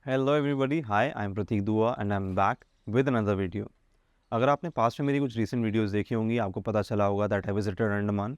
Hello everybody, hi I am Prateek Dua and I am back with another video. अगर आपने past में मेरी कुछ रीसेंट वीडियोस देखी होंगी, आपको पता चला होगा दैट आई विजिटेड अंडमान।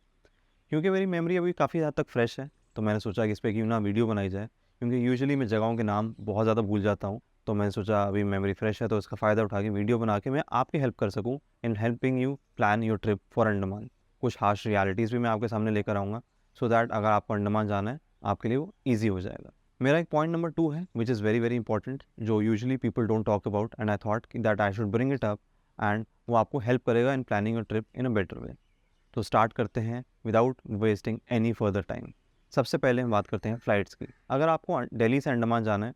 क्योंकि मेरी मेमोरी अभी काफ़ी हद तक फ्रेश है, तो मैंने सोचा कि इस पे क्यों ना वीडियो बनाई जाए। क्योंकि यूजुअली मैं जगहों के नाम बहुत ज़्यादा भूल जाता हूँ, तो मैंने सोचा अभी मेमोरी फ्रेश है तो इसका फ़ायदा उठा के वीडियो बना के मैं आपकी हेल्प कर सकूँ in helping you plan your trip for Andaman. कुछ हार्श रियलिटीज़ भी मैं आपके सामने लेकर आऊँगा, सो दैट अगर आपको अंडमान जाना है आपके लिए वो ईजी हो जाएगा। मेरा एक पॉइंट नंबर 2 है which is very very important, जो usually people don't talk about and I thought that I should bring it up, and वो आपको हेल्प करेगा in planning your trip in a better way. तो start करते हैं without wasting any further time. सबसे पहले हम बात करते हैं फ़्लाइट्स की। अगर आपको दिल्ली से अंडमान जाना है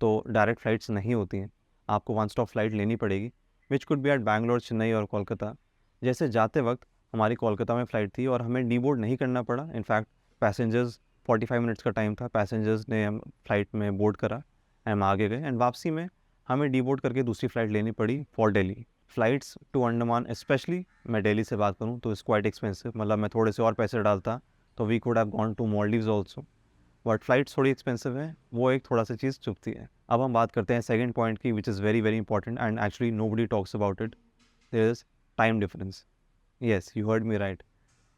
तो डायरेक्ट फ़्लाइट्स नहीं होती हैं, आपको वन स्टॉप फ़्लाइट लेनी पड़ेगी, which could be at Bangalore, Chennai और कोलकाता। जैसे जाते वक्त हमारी कोलकाता में फ़्लाइट थी और हमें डी बोर्ड नहीं करना पड़ा। इनफैक्ट पैसेंजर्स 45 मिनट्स का टाइम था, पैसेंजर्स ने हम फ़्लाइट में बोर्ड करा, हम आगे गए एंड वापसी में हमें डी बोर्ड करके दूसरी फ़्लाइट लेनी पड़ी for Delhi. Flights to Andaman specially, मैं दिल्ली से बात करूँ तो इट्स क्वाइट एक्सपेंसिव। मतलब मैं थोड़े से और पैसे डालता तो we could have gone to Maldives also, but flights थोड़ी एक्सपेंसिव है, वो एक थोड़ा सा चीज़ चुभती है। अब हम बात करते हैं सेकंड पॉइंट की, which is very very important and actually nobody talks about it. There is time difference. Yes, you heard me right.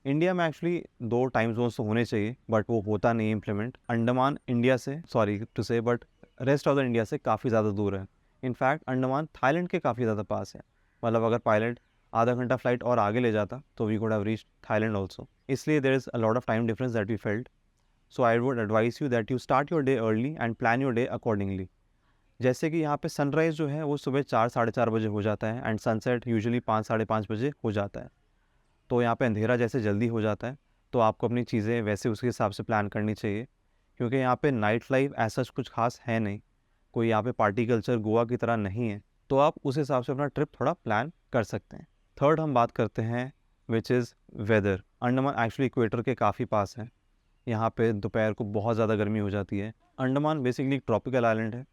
India में एक्चुअली दो टाइम जोन्स तो होने चाहिए, बट वो होता नहीं इम्प्लीमेंट। अंडमान इंडिया से, sorry to say, but rest of the India से काफ़ी ज़्यादा दूर है। इनफैक्ट अंडमान थाईलैंड के काफ़ी ज़्यादा पास है। मतलब अगर पायलट आधा घंटा फ्लाइट और आगे ले जाता तो we could have reach Thailand also. इसलिए there is a lot of time difference that we felt. So I would advice you that you start your day early and plan your day accordingly. जैसे कि यहाँ पे sunrise जो है वो सुबह 4 साढ़े 4 बजे हो जाता है एंड सनसेट यूजुअली 5 साढ़े 5 बजे हो जाता है। तो यहाँ पे अंधेरा जैसे जल्दी हो जाता है, तो आपको अपनी चीज़ें वैसे उसके हिसाब से प्लान करनी चाहिए। क्योंकि यहाँ पे नाइट लाइफ ऐसा कुछ खास है नहीं, कोई यहाँ पे पार्टी कल्चर गोवा की तरह नहीं है, तो आप उस हिसाब से अपना ट्रिप थोड़ा प्लान कर सकते हैं। थर्ड हम बात करते हैं which is weather. Andaman actually equator के काफ़ी पास है। यहाँ पे दोपहर को बहुत ज़्यादा गर्मी हो जाती है। अंडमान बेसिकली एक ट्रॉपिकल आइलैंड है,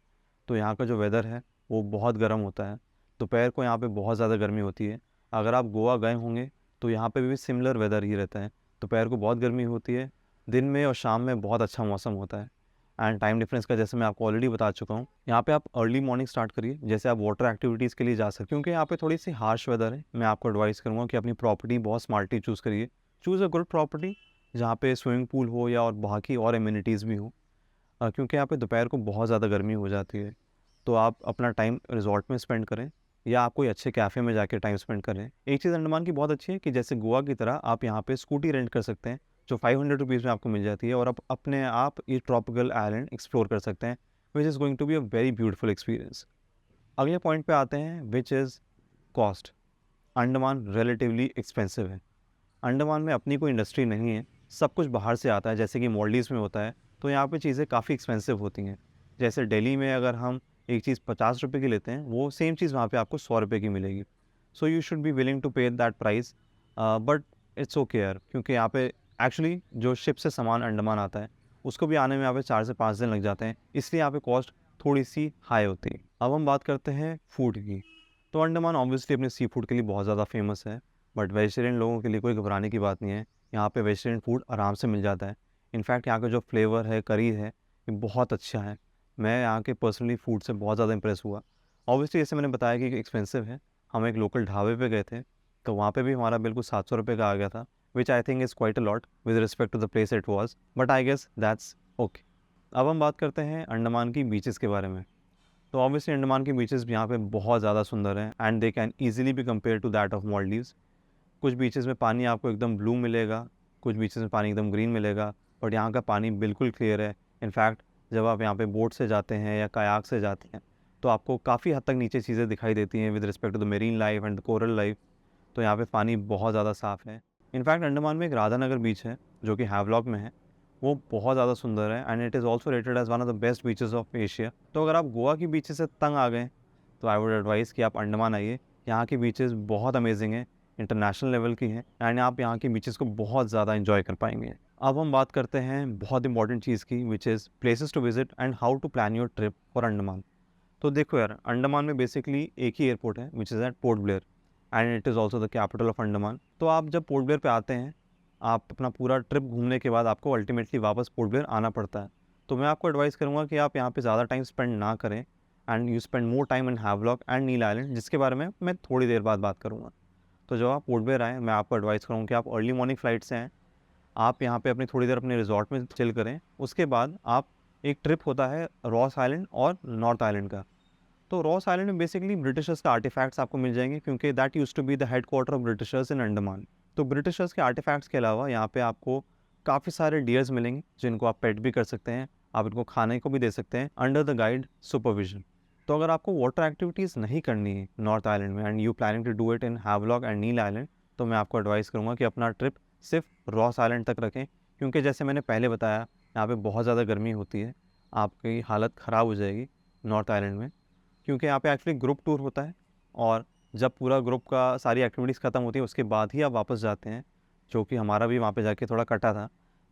तो यहाँ का जो वेदर है वो बहुत गर्म होता है। दोपहर को यहाँ पे बहुत ज़्यादा गर्मी होती है। अगर आप गोवा गए होंगे तो यहाँ पे भी सिमिलर वेदर ही रहता है। दोपहर को बहुत गर्मी होती है, दिन में और शाम में बहुत अच्छा मौसम होता है। एंड टाइम डिफरेंस का जैसे मैं आपको ऑलरेडी बता चुका हूँ, यहाँ पे आप अर्ली मॉर्निंग स्टार्ट करिए, जैसे आप वाटर एक्टिविटीज़ के लिए जा सकते हैं। क्योंकि यहाँ पे थोड़ी सी हार्श वेदर है, मैं आपको एडवाइस करूँगा कि अपनी प्रॉपर्टी बहुत स्मार्टली चूज़ करिए। चूज़ अ गुड प्रॉपर्टी जहाँ पे स्विमिंग पूल हो या और बाकी और एम्यूनिटीज़ भी हो। क्योंकि यहाँ पे दोपहर को बहुत ज़्यादा गर्मी हो जाती है, तो आप अपना टाइम रिजॉर्ट में स्पेंड करें या आप कोई अच्छे कैफ़े में जाके टाइम स्पेंड करें। एक चीज़ अंडमान की बहुत अच्छी है कि जैसे गोवा की तरह आप यहाँ पे स्कूटी रेंट कर सकते हैं, जो 500 रुपीज़ में आपको मिल जाती है, और आप अपने आप ये ट्रॉपिकल आइलैंड एक्सप्लोर कर सकते हैं, which is going to be a very beautiful experience. अगले पॉइंट पे आते हैं which is cost. Andaman relatively expensive है। अंडमान में अपनी कोई इंडस्ट्री नहीं है, सब कुछ बाहर से आता है, जैसे कि मालदीव्स में होता है। तो यहाँ पे चीज़ें काफ़ी एक्सपेंसिव होती हैं। जैसे दिल्ली में अगर हम एक चीज़ 50 रुपये की लेते हैं, वो सेम चीज़ वहाँ पे आपको 100 रुपये की मिलेगी। So you should be willing to pay that price, but it's okay यार, क्योंकि यहाँ पे एक्चुअली जो शिप से सामान अंडमान आता है उसको भी आने में यहाँ पे 4 से 5 दिन लग जाते हैं, इसलिए यहाँ पे कॉस्ट थोड़ी सी हाई होती है। अब हम बात करते हैं फूड की। तो अंडमान ऑब्वियसली अपने सी फूड के लिए बहुत ज़्यादा फेमस है, बट वेजिटेरियन लोगों के लिए कोई घबराने की बात नहीं है। यहाँ पे वेजिटेरियन फूड आराम से मिल जाता है। इनफैक्ट यहाँ का जो फ्लेवर है, करी है, ये बहुत अच्छा है। मैं यहाँ के पर्सनली फूड से बहुत ज़्यादा इंप्रेस हुआ। ऑब्वियसली जैसे मैंने बताया कि एक्सपेंसिव है, हम एक लोकल ढाबे पे गए थे, तो वहाँ पे भी हमारा बिल्कुल 700 रुपये का आ गया था, which I think is quite a lot with respect to the place it was, but I guess that's okay. अब हम बात करते हैं अंडमान की बीचेस के बारे में। तो ऑब्वियसली अंडमान के बीचेस भी यहाँ पे बहुत ज़्यादा सुंदर हैं and they can easily be compare to that of Maldives. कुछ बीचेस में पानी आपको एकदम ब्लू मिलेगा, कुछ बीचेस में पानी एकदम ग्रीन मिलेगा, बट यहाँ का पानी बिल्कुल क्लियर है। इनफैक्ट जब आप यहाँ पे बोट से जाते हैं या कायाक से जाते हैं तो आपको काफ़ी हद तक नीचे चीज़ें दिखाई देती हैं with respect to the marine life and the coral life. तो यहाँ पे पानी बहुत ज़्यादा साफ़ है। इनफैक्ट अंडमान में एक राधानगर बीच है जो कि हैवलॉक में है, वो बहुत ज़्यादा सुंदर है and it is also rated as one of the best beaches of Asia. तो अगर आप गोवा की बीचेस से तंग आ गए तो आई वुड एडवाइस कि आप अंडमान आइए। यहाँ की बीचेस बहुत अमेजिंग हैं, इंटरनेशनल लेवल की हैं एंड आप यहाँ की बीचेस को बहुत ज़्यादा इंजॉय कर पाएंगे। अब हम बात करते हैं बहुत इंपॉर्टेंट चीज़ की, which is places to visit and how to plan your trip for Andaman. तो देखो यार, अंडमान में बेसिकली एक ही एयरपोर्ट है which is at Port Blair and it is also the capital of Andaman. तो आप जब पोर्ट ब्लेयर पे आते हैं, आप अपना पूरा ट्रिप घूमने के बाद आपको अल्टीमेटली वापस पोर्ट ब्लेयर आना पड़ता है। तो मैं आपको एडवाइस करूँगा कि आप यहाँ पे ज़्यादा टाइम स्पेंड ना करें and you spend more time in Havelock and Neil island, जिसके बारे में मैं थोड़ी देर बाद बात करूँगा। तो जब आप पोर्ट ब्लेयर आएँ, मैं आपको एडवाइस करूँगा कि आप अर्ली मॉर्निंग फ़्लाइट से आएँ। आप यहाँ पे अपनी थोड़ी देर अपने रिज़ॉर्ट में चिल करें। उसके बाद आप एक ट्रिप होता है रॉस आइलैंड और नॉर्थ आइलैंड का। तो रॉस आइलैंड में बेसिकली ब्रिटिशर्स का आर्टिफैक्ट्स आपको मिल जाएँगे, क्योंकि that used to be the headquarter of britishers in Andaman. तो ब्रिटिशर्स के आर्टिफैक्ट्स के अलावा यहाँ पे आपको काफ़ी सारे डियर्स मिलेंगे, जिनको आप पेट भी कर सकते हैं, आप इनको खाने को भी दे सकते हैं अंडर द गाइड सुपरविजन। तो अगर आपको वाटर एक्टिविटीज़ नहीं करनी है नॉर्थ आइलैंड में and you planning to do it in Havelock and Neil island, तो मैं आपको एडवाइस करूँगा कि अपना ट्रिप सिर्फ रॉस आइलैंड तक रखें, क्योंकि जैसे मैंने पहले बताया, यहाँ पे बहुत ज़्यादा गर्मी होती है, आपकी हालत ख़राब हो जाएगी नॉर्थ आइलैंड में, क्योंकि यहाँ पे एक्चुअली ग्रुप टूर होता है और जब पूरा ग्रुप का सारी एक्टिविटीज़ ख़त्म होती है उसके बाद ही आप वापस जाते हैं, जो कि हमारा भी वहाँ पे जाके थोड़ा कटा था।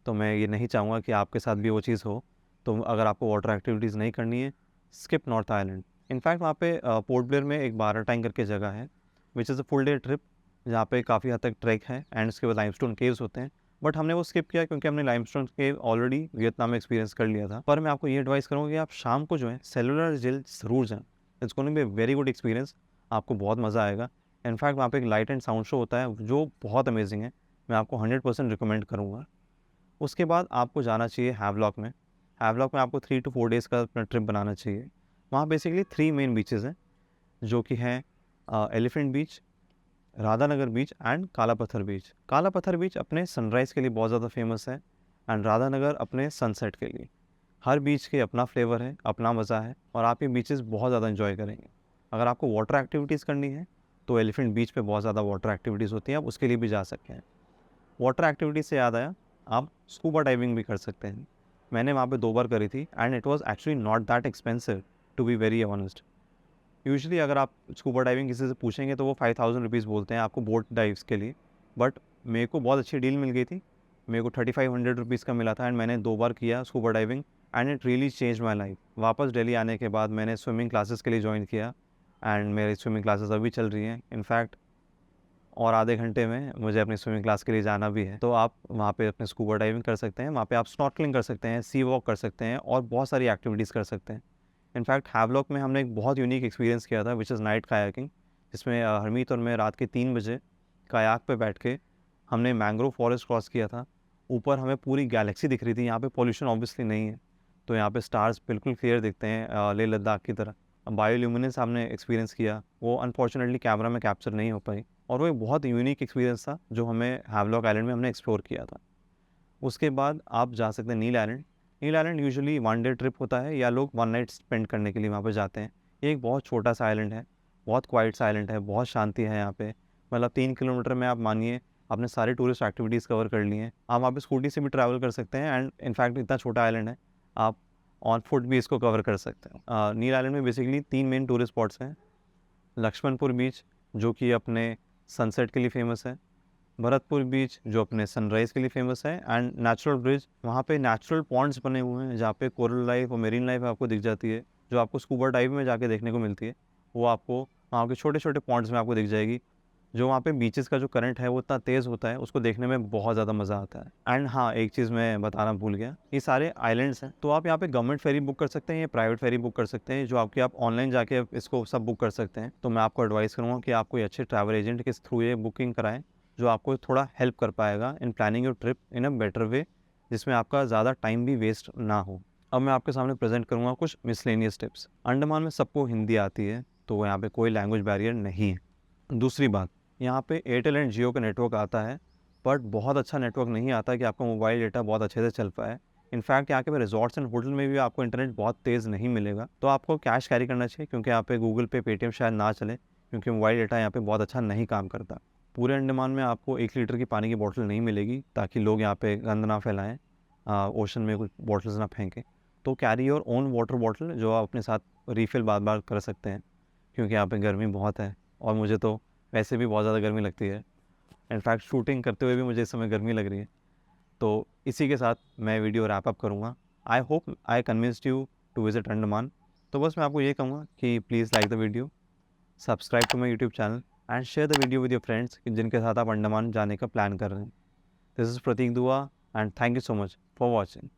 तो मैं ये नहीं चाहूँगा कि आपके साथ भी वो चीज़ हो। तो अगर आपको वाटर एक्टिविटीज़ नहीं करनी है, स्किप नॉर्थ आइलैंड। इनफैक्ट वहाँ पे पोर्ट ब्लेयर में एक बाराटांग करके जगह है, which is a full day trip, जहाँ पे काफ़ी हद तक ट्रैक है एंड उसके बाद लाइमस्टोन केव्स होते हैं। बट हमने वो स्किप किया क्योंकि हमने लाइमस्टोन केव ऑलरेडी वियतनाम में एक्सपीरियंस कर लिया था। पर मैं आपको ये एडवाइस करूँगा कि आप शाम को जो है सेलुलर जेल ज़रूर जाएँ। It's going to be a very good experience, आपको बहुत मज़ा आएगा। इनफैक्ट वहाँ पे एक लाइट एंड साउंड शो होता है जो बहुत अमेजिंग है, मैं आपको 100% रिकमेंड करूँगा। उसके बाद आपको जाना चाहिए हैवलॉक में। हैवलॉक में आपको 3 to 4 डेज़ का अपना ट्रिप बनाना चाहिए। वहाँ बेसिकली 3 मेन बीचेज़ हैं, जो कि हैं elephant beach, Radhanagar beach and काला पत्थर बीच। काला पत्थर बीच अपने सनराइज़ के लिए बहुत ज़्यादा फेमस है एंड राधानगर अपने सनसेट के लिए। हर बीच के अपना फ्लेवर है, अपना मज़ा है और आप ये बीचेस बहुत ज़्यादा एंजॉय करेंगे। अगर आपको वाटर एक्टिविटीज़ करनी है तो एलिफेंट बीच पे बहुत ज़्यादा वाटर एक्टिविटीज़ होती हैं, आप उसके लिए भी जा सकते हैं। वाटर एक्टिविटीज़ से याद आया, आप स्कूबा डाइविंग भी कर सकते हैं। मैंने वहाँ पे 2 बार करी थी and it was actually not that expensive, to be very honest. Usually अगर आप स्कूबा डाइविंग किसी से पूछेंगे तो वो 5000 रुपीज़ बोलते हैं आपको बोट डाइव्स के लिए। बट मेरे को बहुत अच्छी डील मिल गई थी। मेरे को 3500 रुपीज़ का मिला था एंड मैंने 2 बार किया scuba diving and it really changed my life. वापस दिल्ली आने के बाद मैंने स्विमिंग क्लासेस के लिए जॉइन किया एंड मेरी स्विमिंग क्लासेस अभी चल रही हैं। इनफैक्ट और आधे घंटे में मुझे अपनी स्विमिंग क्लास के लिए जाना भी है। तो आप वहाँ पे अपने स्कूबा डाइविंग कर सकते हैं, वहाँ पे आप स्नॉर्कलिंग कर सकते हैं, सी वॉक कर सकते हैं और बहुत सारी एक्टिविटीज़ कर सकते हैं। इनफैक्ट हैवलॉक में हमने एक बहुत यूनिक एक्सपीरियंस किया था, विच इज़ नाइट कायाकिंग, जिसमें हरमीत और मैं रात के 3 बजे कायाक पे बैठ के हमने मैंग्रोव फॉरेस्ट क्रॉस किया था। ऊपर हमें पूरी गैलेक्सी दिख रही थी, यहाँ पे पॉल्यूशन ऑब्वियसली नहीं है, तो यहाँ पे स्टार्स बिल्कुल क्लियर दिखते हैं लेह लद्दाख की तरह। बायोल्यूमिनेंस हमने एक्सपीरियंस किया, वो अनफॉर्चुनेटली कैमरा में कैप्चर नहीं हो पाई और वो एक बहुत यूनिक एक्सपीरियंस था जो हमें हैवलॉक आइलैंड में हमने एक्सप्लोर किया था। उसके बाद आप जा सकते हैं नील आइलैंड। नील आइलैंड यूजुअली 1 डे ट्रिप होता है या लोग 1 नाइट स्पेंड करने के लिए वहाँ पे जाते हैं। ये एक बहुत छोटा सा आइलैंड है, बहुत क्वाइट सा आइलैंड है, बहुत शांति है यहाँ पे। मतलब 3 किलोमीटर में आप मानिए आपने सारी टूरिस्ट एक्टिविटीज़ कवर कर ली हैं। आप वहाँ पे स्कूटी से भी ट्रैवल कर सकते हैं एंड इनफैक्ट इतना छोटा आइलैंड है, आप ऑन फुट भी इसको कवर कर सकते हैं। नील आइलैंड में बेसिकली 3 मेन टूरिस्ट स्पॉट्स हैं। लक्ष्मणपुर बीच, जो कि अपने सनसेट के लिए फ़ेमस है। भरतपुर बीच, जो अपने सनराइज़ के लिए फ़ेमस है एंड नेचुरल ब्रिज, वहाँ पे नेचुरल पॉन्ड्स बने हुए हैं जहाँ पे कोरल लाइफ और मेरीन लाइफ आपको दिख जाती है, जो आपको स्कूबा डाइव में जाके देखने को मिलती है। वो आपको वहाँ के छोटे-छोटे पॉन्ड्स में आपको दिख जाएगी। जो वहाँ पे बीचेस का जो करंट है वो इतना तेज़ होता है, उसको देखने में बहुत ज़्यादा मज़ा आता है। एंड हाँ, एक चीज़ मैं बताना भूल गया, ये सारे आइलैंड्स हैं, तो आप यहाँ पे गवर्नमेंट फेरी बुक कर सकते हैं या प्राइवेट फेरी बुक कर सकते हैं, जो आपकी आप ऑनलाइन जाके इसको सब बुक कर सकते हैं। तो मैं आपको एडवाइस करूँगा कि आप कोई अच्छे ट्रैवल एजेंट के थ्रू ये बुकिंग कराएँ, जो आपको थोड़ा हेल्प कर पाएगा इन planning your trip in a better वे, जिसमें आपका ज़्यादा टाइम भी वेस्ट ना हो। अब मैं आपके सामने प्रेज़ेंट करूँगा कुछ मिसलेनियस टिप्स। अंडमान में सबको हिंदी आती है, तो यहाँ पे कोई लैंग्वेज बैरियर नहीं है। दूसरी बात, यहाँ पे एयरटेल एंड जियो का नेटवर्क आता है, बट बहुत अच्छा नेटवर्क नहीं आता कि आपका मोबाइल डेटा बहुत अच्छे से चल पाए। इनफैक्ट यहाँ के रिजॉर्ट्स एंड होटल में भी आपको इंटरनेट बहुत तेज़ नहीं मिलेगा, तो आपको कैश कैरी करना चाहिए, क्योंकि यहाँ पे गूगल पे, पेटीएम शायद ना चले, क्योंकि मोबाइल डेटा यहाँ पे बहुत अच्छा नहीं काम करता। पूरे अंडमान में आपको 1 लीटर की पानी की बॉटल नहीं मिलेगी, ताकि लोग यहाँ पे गंद ना फैलाएँ, ओशन में कुछ बॉटल्स ना फेंकें। तो carry your own water bottle, जो आप अपने साथ रिफ़िल बार-बार कर सकते हैं, क्योंकि यहाँ पे गर्मी बहुत है और मुझे तो वैसे भी बहुत ज़्यादा गर्मी लगती है। इनफैक्ट शूटिंग करते हुए भी मुझे इस समय गर्मी लग रही है। तो इसी के साथ मैं वीडियो रैप अप करूँगा। I hope I convinced you to visit Andaman. तो बस मैं आपको ये कहूँगा कि please like the video, subscribe to my YouTube channel and share the video with your friends जिनके साथ आप अंडमान जाने का प्लान कर रहे हैं। This is Prateek Dua and thank you so much for watching.